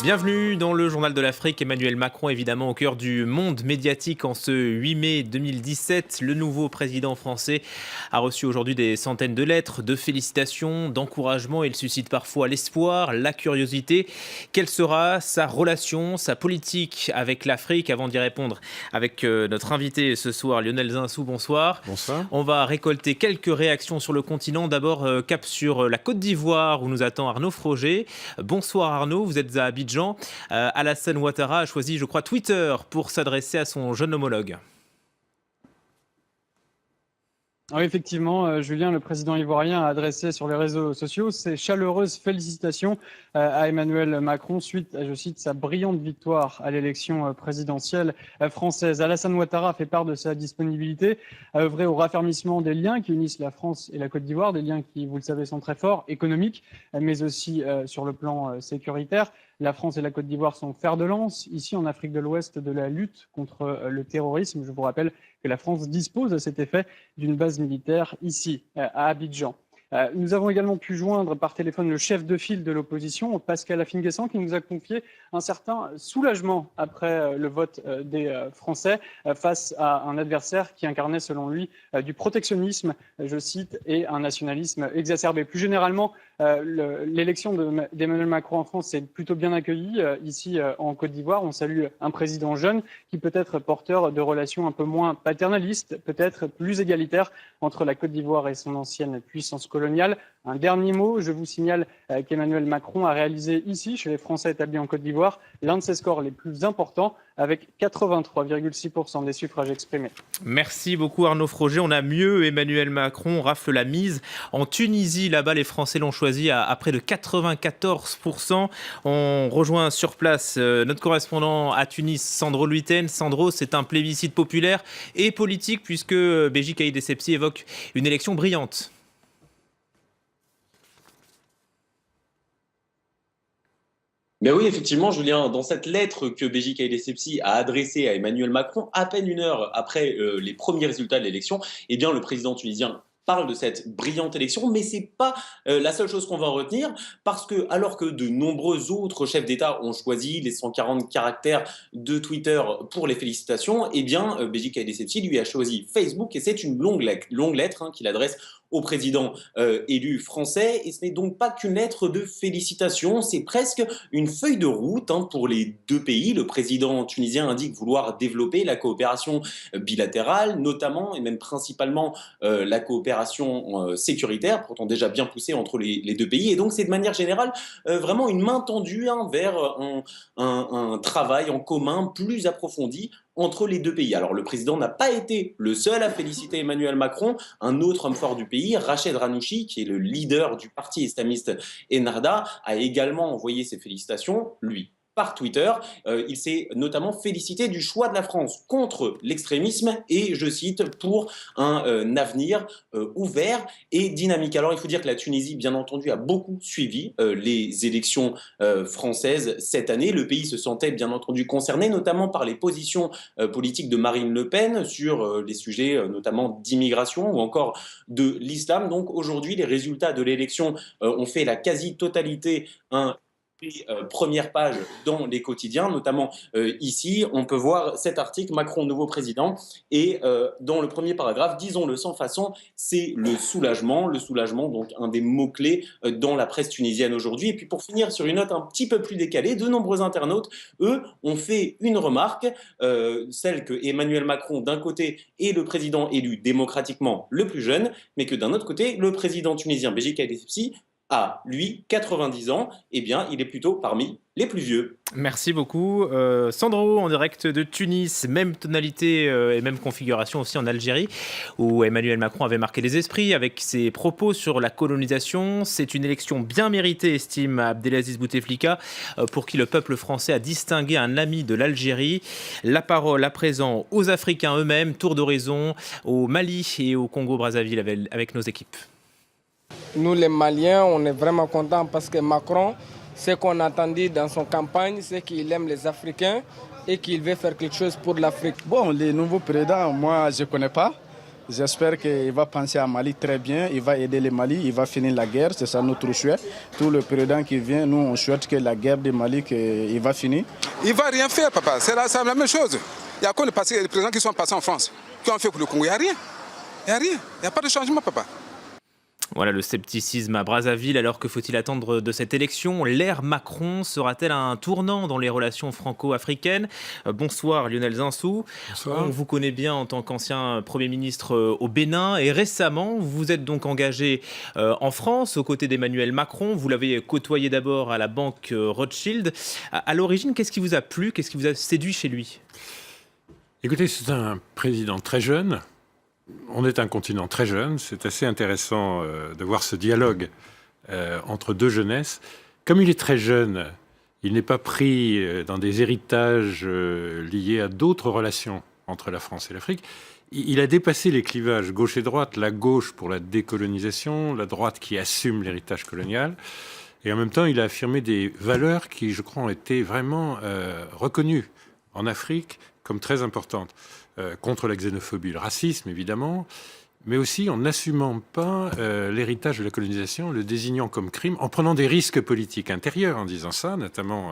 Bienvenue dans le Journal de l'Afrique. Emmanuel Macron, évidemment, au cœur du monde médiatique en ce 8 mai 2017. Le nouveau président français a reçu aujourd'hui des centaines de lettres, de félicitations, d'encouragements. Il suscite parfois l'espoir, la curiosité. Quelle sera sa relation, sa politique avec l'Afrique? Avant d'y répondre avec notre invité ce soir, Lionel Zinsou, bonsoir. Bonsoir. On va récolter quelques réactions sur le continent. D'abord, cap sur la Côte d'Ivoire où nous attend Arnaud Froger. Bonsoir Arnaud, vous êtes à Abidjan. Alassane Ouattara a choisi, je crois, Twitter pour s'adresser à son jeune homologue. Oui, effectivement, Julien, le président ivoirien, a adressé sur les réseaux sociaux ses chaleureuses félicitations à Emmanuel Macron suite à, je cite, sa brillante victoire à l'élection présidentielle française. Alassane Ouattara fait part de sa disponibilité à œuvrer au raffermissement des liens qui unissent la France et la Côte d'Ivoire, des liens qui, vous le savez, sont très forts, économiques, mais aussi sur le plan sécuritaire. La France et la Côte d'Ivoire sont fer de lance, ici en Afrique de l'Ouest, de la lutte contre le terrorisme. Je vous rappelle que la France dispose à cet effet d'une base militaire ici, à Abidjan. Nous avons également pu joindre par téléphone le chef de file de l'opposition, Pascal Affinguessan, qui nous a confié un certain soulagement après le vote des Français face à un adversaire qui incarnait, selon lui, du protectionnisme, je cite, et un nationalisme exacerbé. Plus généralement, l'élection d'Emmanuel Macron en France s'est plutôt bien accueillie ici en Côte d'Ivoire. On salue un président jeune qui peut être porteur de relations un peu moins paternalistes, peut-être plus égalitaires entre la Côte d'Ivoire et son ancienne puissance coloniale. Un dernier mot, je vous signale qu'Emmanuel Macron a réalisé ici, chez les Français établis en Côte d'Ivoire, l'un de ses scores les plus importants, avec 83,6% des suffrages exprimés. Merci beaucoup Arnaud Froger. On a mieux, Emmanuel Macron rafle la mise. En Tunisie, là-bas, les Français l'ont choisi à près de 94%. On rejoint sur place notre correspondant à Tunis, Sandro Luiten. Sandro, c'est un plébiscite populaire et politique puisque Béji Caïd Essebsi évoque une élection brillante. Ben oui, effectivement, Julien, dans cette lettre que Béji Caïd Essebsi a adressée à Emmanuel Macron, à peine une heure après les premiers résultats de l'élection, eh bien, le président tunisien parle de cette brillante élection, mais c'est pas la seule chose qu'on va en retenir, parce que alors que de nombreux autres chefs d'État ont choisi les 140 caractères de Twitter pour les félicitations, eh bien, Béji Caïd Essebsi lui a choisi Facebook, et c'est une longue lettre qu'il adresse au président élu français, et ce n'est donc pas qu'une lettre de félicitations, c'est presque une feuille de route pour les deux pays. Le président tunisien indique vouloir développer la coopération bilatérale, notamment et même principalement la coopération sécuritaire, pourtant déjà bien poussée entre les deux pays, et donc c'est de manière générale vraiment une main tendue vers un travail en commun plus approfondi entre les deux pays. Alors le président n'a pas été le seul à féliciter Emmanuel Macron. Un autre homme fort du pays, Rached Ghannouchi, qui est le leader du parti islamiste Ennahda, a également envoyé ses félicitations, lui, par Twitter. Il s'est notamment félicité du choix de la France contre l'extrémisme et, je cite, pour un avenir ouvert et dynamique. Alors il faut dire que la Tunisie, bien entendu, a beaucoup suivi les élections françaises cette année. Le pays se sentait bien entendu concerné, notamment par les positions politiques de Marine Le Pen sur les sujets notamment d'immigration ou encore de l'islam. Donc aujourd'hui, les résultats de l'élection ont fait la quasi-totalité première page dans les quotidiens, notamment ici, on peut voir cet article, Macron, nouveau président, et dans le premier paragraphe, disons-le sans façon, c'est le soulagement, donc un des mots-clés dans la presse tunisienne aujourd'hui. Et puis pour finir sur une note un petit peu plus décalée, de nombreux internautes, eux, ont fait une remarque, celle que Emmanuel Macron, d'un côté, est le président élu démocratiquement le plus jeune, mais que d'un autre côté, le président tunisien Béji Caïd Essebsi a, lui, 90 ans, eh bien, il est plutôt parmi les plus vieux. Merci beaucoup. Sandro, en direct de Tunis, même tonalité et même configuration aussi en Algérie, où Emmanuel Macron avait marqué les esprits avec ses propos sur la colonisation. C'est une élection bien méritée, estime Abdelaziz Bouteflika, pour qui le peuple français a distingué un ami de l'Algérie. La parole à présent aux Africains eux-mêmes, tour d'horizon au Mali et au Congo-Brazzaville avec nos équipes. Nous, les Maliens, on est vraiment contents parce que Macron, ce qu'on attendait dans son campagne, c'est qu'il aime les Africains et qu'il veut faire quelque chose pour l'Afrique. Bon, les nouveaux présidents, moi, je ne connais pas. J'espère qu'il va penser à Mali très bien, il va aider le Mali, il va finir la guerre, c'est ça notre souhait. Tout le président qui vient, nous on souhaite que la guerre du Mali, il va finir. Il ne va rien faire, papa, c'est la même chose. Il y a quoi les présidents qui sont passés en France, qui ont fait pour le Congo, il n'y a rien. Il n'y a rien, il n'y a pas de changement, papa. Voilà le scepticisme à Brazzaville. Alors que faut-il attendre de cette élection? L'ère Macron sera-t-elle un tournant dans les relations franco-africaines? Bonsoir Lionel Zinsou. Bonsoir. On vous connaît bien en tant qu'ancien Premier ministre au Bénin et récemment vous êtes donc engagé en France aux côtés d'Emmanuel Macron. Vous l'avez côtoyé d'abord à la banque Rothschild. À l'origine, qu'est-ce qui vous a plu? Qu'est-ce qui vous a séduit chez lui? Écoutez, c'est un président très jeune. On est un continent très jeune. C'est assez intéressant de voir ce dialogue entre deux jeunesses. Comme il est très jeune, il n'est pas pris dans des héritages liés à d'autres relations entre la France et l'Afrique. Il a dépassé les clivages gauche et droite, la gauche pour la décolonisation, la droite qui assume l'héritage colonial. Et en même temps, il a affirmé des valeurs qui, je crois, ont été vraiment reconnues en Afrique comme très importantes. Contre la xénophobie, le racisme, évidemment, mais aussi en n'assumant pas l'héritage de la colonisation, le désignant comme crime, en prenant des risques politiques intérieurs en disant ça, notamment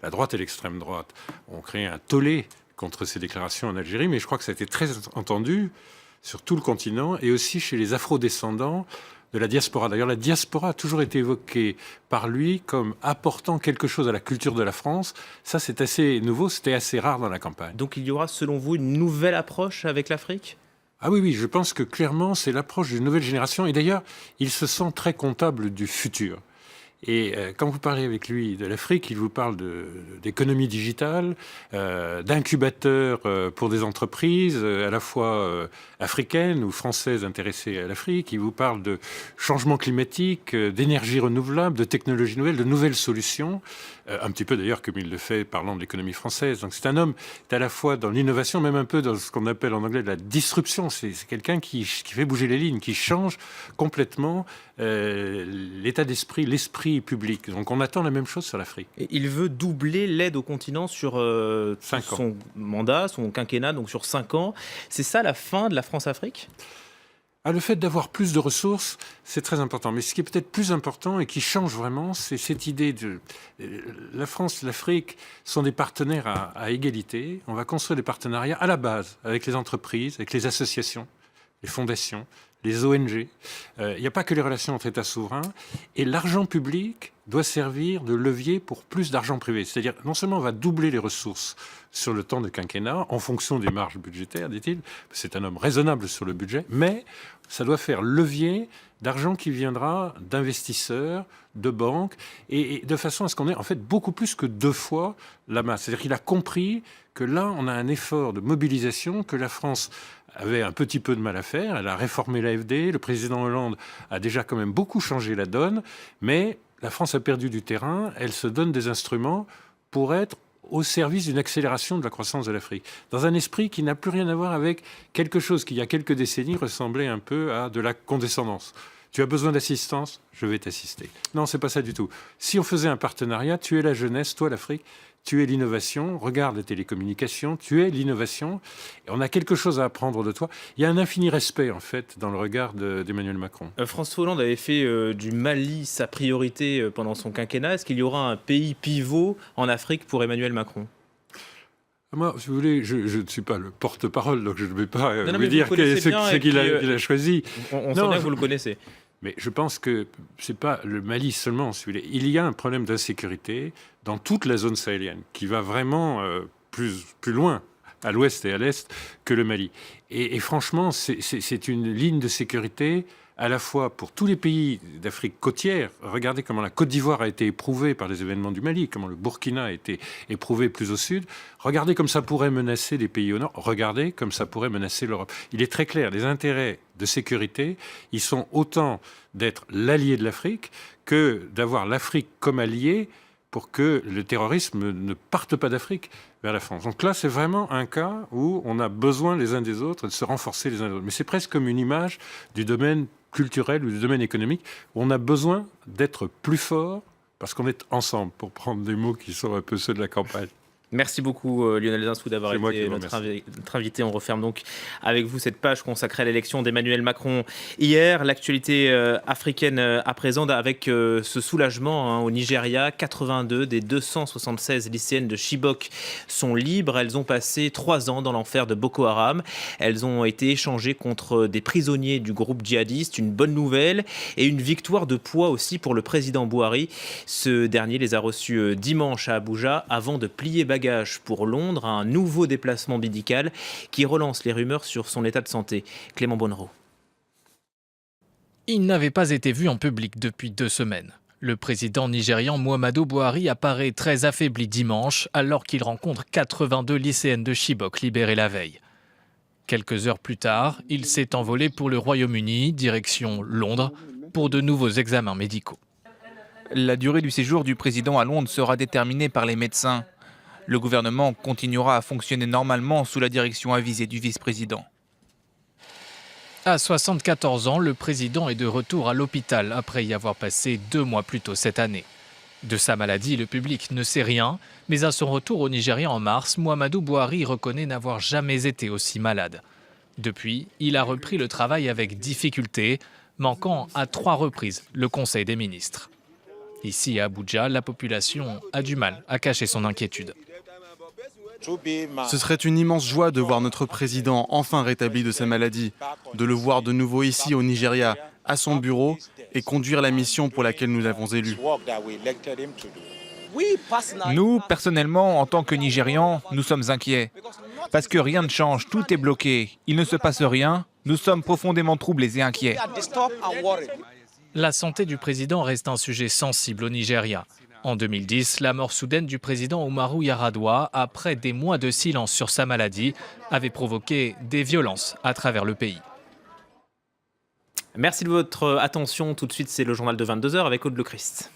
la droite et l'extrême droite ont créé un tollé contre ces déclarations en Algérie, mais je crois que ça a été très entendu sur tout le continent et aussi chez les afro-descendants de la diaspora. D'ailleurs, la diaspora a toujours été évoquée par lui comme apportant quelque chose à la culture de la France. Ça, c'est assez nouveau, c'était assez rare dans la campagne. Donc il y aura, selon vous, une nouvelle approche avec l'Afrique? Ah oui, je pense que clairement, c'est l'approche d'une nouvelle génération. Et d'ailleurs, il se sent très comptable du futur. Et quand vous parlez avec lui de l'Afrique, il vous parle d'économie digitale, d'incubateurs pour des entreprises à la fois africaines ou françaises intéressées à l'Afrique. Il vous parle de changement climatique, d'énergie renouvelable, de technologies nouvelles, de nouvelles solutions. Un petit peu d'ailleurs comme il le fait parlant de l'économie française. Donc c'est un homme qui est à la fois dans l'innovation, même un peu dans ce qu'on appelle en anglais de la disruption. C'est quelqu'un qui fait bouger les lignes, qui change complètement l'état d'esprit, l'esprit public. Donc on attend la même chose sur l'Afrique. Et il veut doubler l'aide au continent sur son mandat, son quinquennat, donc sur 5 ans. C'est ça la fin de la France-Afrique ? Le fait d'avoir plus de ressources, c'est très important. Mais ce qui est peut-être plus important et qui change vraiment, c'est cette idée de... La France et l'Afrique sont des partenaires à égalité. On va construire des partenariats à la base avec les entreprises, avec les associations, les fondations, les ONG. Il n'y a pas que les relations entre États souverains. Et l'argent public doit servir de levier pour plus d'argent privé. C'est-à-dire, non seulement on va doubler les ressources sur le temps de quinquennat, en fonction des marges budgétaires, dit-il. C'est un homme raisonnable sur le budget, mais ça doit faire levier d'argent qui viendra d'investisseurs, de banques, et de façon à ce qu'on ait en fait beaucoup plus que 2 fois la masse. C'est-à-dire qu'il a compris que là, on a un effort de mobilisation que la France avait un petit peu de mal à faire. Elle a réformé l'AFD, le président Hollande a déjà quand même beaucoup changé la donne, mais la France a perdu du terrain, elle se donne des instruments pour être au service d'une accélération de la croissance de l'Afrique, dans un esprit qui n'a plus rien à voir avec quelque chose qui, il y a quelques décennies, ressemblait un peu à de la condescendance. Tu as besoin d'assistance, je vais t'assister. Non, c'est pas ça du tout. Si on faisait un partenariat, tu es la jeunesse, toi l'Afrique, tu es l'innovation, regarde les télécommunications, tu es l'innovation, et on a quelque chose à apprendre de toi. Il y a un infini respect, en fait, dans le regard d'Emmanuel Macron. François Hollande avait fait du Mali sa priorité pendant son quinquennat. Est-ce qu'il y aura un pays pivot en Afrique pour Emmanuel Macron ? Moi, si vous voulez, je ne suis pas le porte-parole, donc je ne vais pas vous dire ce qu'il a choisi. On sent bien que vous le connaissez. Mais je pense que ce n'est pas le Mali seulement, si vous voulez. Il y a un problème d'insécurité dans toute la zone sahélienne qui va vraiment plus loin à l'ouest et à l'est que le Mali. Et franchement, c'est une ligne de sécurité à la fois pour tous les pays d'Afrique côtière. Regardez comment la Côte d'Ivoire a été éprouvée par les événements du Mali, comment le Burkina a été éprouvé plus au sud. Regardez comme ça pourrait menacer les pays au nord. Regardez comme ça pourrait menacer l'Europe. Il est très clair, les intérêts de sécurité, ils sont autant d'être l'allié de l'Afrique que d'avoir l'Afrique comme allié pour que le terrorisme ne parte pas d'Afrique vers la France. Donc là, c'est vraiment un cas où on a besoin les uns des autres de se renforcer les uns des autres. Mais c'est presque comme une image du domaine culturel ou du domaine économique où on a besoin d'être plus fort parce qu'on est ensemble, pour prendre des mots qui sont un peu ceux de la campagne. Merci beaucoup Lionel Zinsou d'avoir été notre invité. On referme donc avec vous cette page consacrée à l'élection d'Emmanuel Macron hier. L'actualité africaine à présent avec ce soulagement au Nigeria. 82 des 276 lycéennes de Chibok sont libres. Elles ont passé 3 ans dans l'enfer de Boko Haram. Elles ont été échangées contre des prisonniers du groupe djihadiste. Une bonne nouvelle et une victoire de poids aussi pour le président Buhari. Ce dernier les a reçues dimanche à Abuja avant de plier bagage pour Londres, un nouveau déplacement médical qui relance les rumeurs sur son état de santé. Clément Bonnereau. Il n'avait pas été vu en public depuis 2 semaines. Le président nigérian Muhammadu Buhari apparaît très affaibli dimanche alors qu'il rencontre 82 lycéennes de Chibok libérées la veille. Quelques heures plus tard, il s'est envolé pour le Royaume-Uni, direction Londres, pour de nouveaux examens médicaux. La durée du séjour du président à Londres sera déterminée par les médecins. Le gouvernement continuera à fonctionner normalement sous la direction avisée du vice-président. À 74 ans, le président est de retour à l'hôpital après y avoir passé 2 mois plus tôt cette année. De sa maladie, le public ne sait rien, mais à son retour au Nigeria en mars, Muhammadu Buhari reconnaît n'avoir jamais été aussi malade. Depuis, il a repris le travail avec difficulté, manquant à 3 reprises le Conseil des ministres. Ici à Abuja, la population a du mal à cacher son inquiétude. Ce serait une immense joie de voir notre président enfin rétabli de sa maladie, de le voir de nouveau ici au Nigeria, à son bureau, et conduire la mission pour laquelle nous l'avons élu. Nous, personnellement, en tant que Nigérians, nous sommes inquiets. Parce que rien ne change, tout est bloqué. Il ne se passe rien, nous sommes profondément troublés et inquiets. La santé du président reste un sujet sensible au Nigeria. En 2010, la mort soudaine du président Umaru Yar'Adua, après des mois de silence sur sa maladie, avait provoqué des violences à travers le pays. Merci de votre attention. Tout de suite, c'est le journal de 22h avec Aude Le Christ.